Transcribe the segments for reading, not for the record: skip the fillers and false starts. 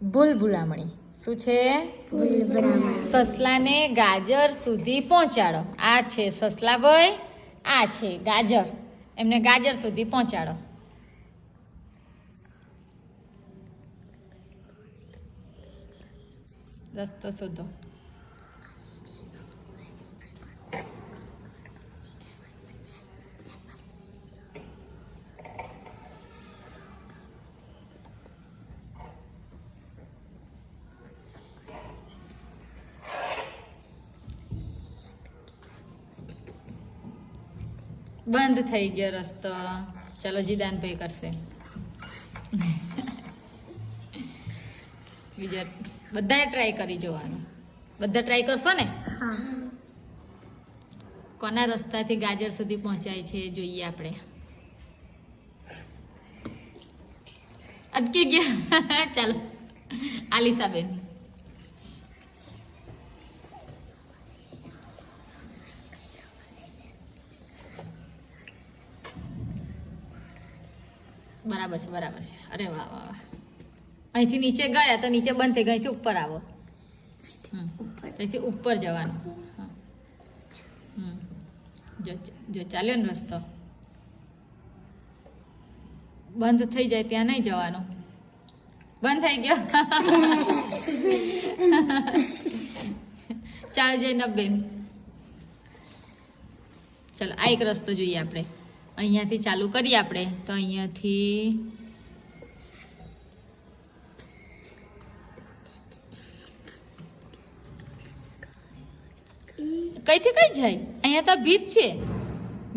ભૂલભુલામણી શું છે? સસલાને ગાજર સુધી પહોંચાડો. આ છે સસલાભાઈ, આ છે ગાજર. એમને ગાજર સુધી પહોંચાડો. રસ્તો શોધો. બંધ થઈ ગયો રસ્તો. ચલો જીદાનભાઈ કરશે. બીજા બધા ટ્રાય કરી જોવાનું. બધા ટ્રાય કરશો ને? કોના રસ્તાથી ગાજર સુધી પહોંચાય છે જોઈએ આપણે. અટકી ગયા. ચાલો આલિસાબેન. બરાબર છે, બરાબર છે. અરે વાહ વાહ વાહ. અહીંથી નીચે ગયા તો નીચે બંધ થઈ ગયા. અહીંથી ઉપર આવો. અહીંથી ઉપર જવાનું. જો જો ચાલ્યો ને રસ્તો. બંધ થઈ જાય ત્યાં નહીં જવાનું. બંધ થઈ ગયો. ચાલ જૈનબબેન. ચાલો આ એક રસ્તો જોઈએ આપણે. અહીંયાથી ચાલુ કરીએ આપણે. તો અહીંયાથી કઈથી કઈ જાય? અહીંયા તો ભીત છે,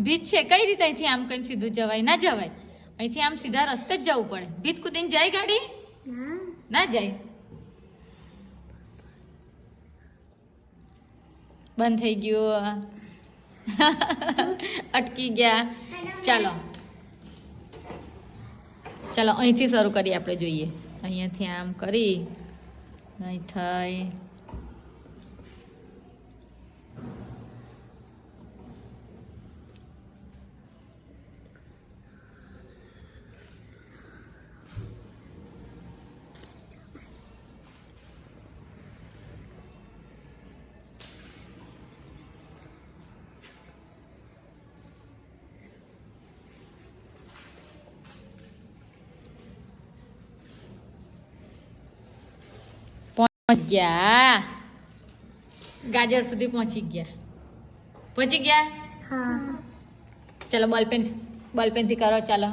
ભીત છે. કઈ રીતે અહીંથી આમ કઈ સીધું જવાય? ના જવાય. અહીંથી આમ સીધા રસ્તે જ જવું પડે. ભીત કૂદીને જાય ગાડી? ના જાય. બંધ થઈ ગયું. અટકી ગયા. ચાલો ચાલો અહીંથી શરૂ કરીએ આપણે. જોઈએ અહીંયાથી આમ કરી નહીં થઈ. ગયા ગાજર સુધી પહોંચી ગયા. પહોંચી ગયા. ચલો બોલપેન થી કરો. ચાલો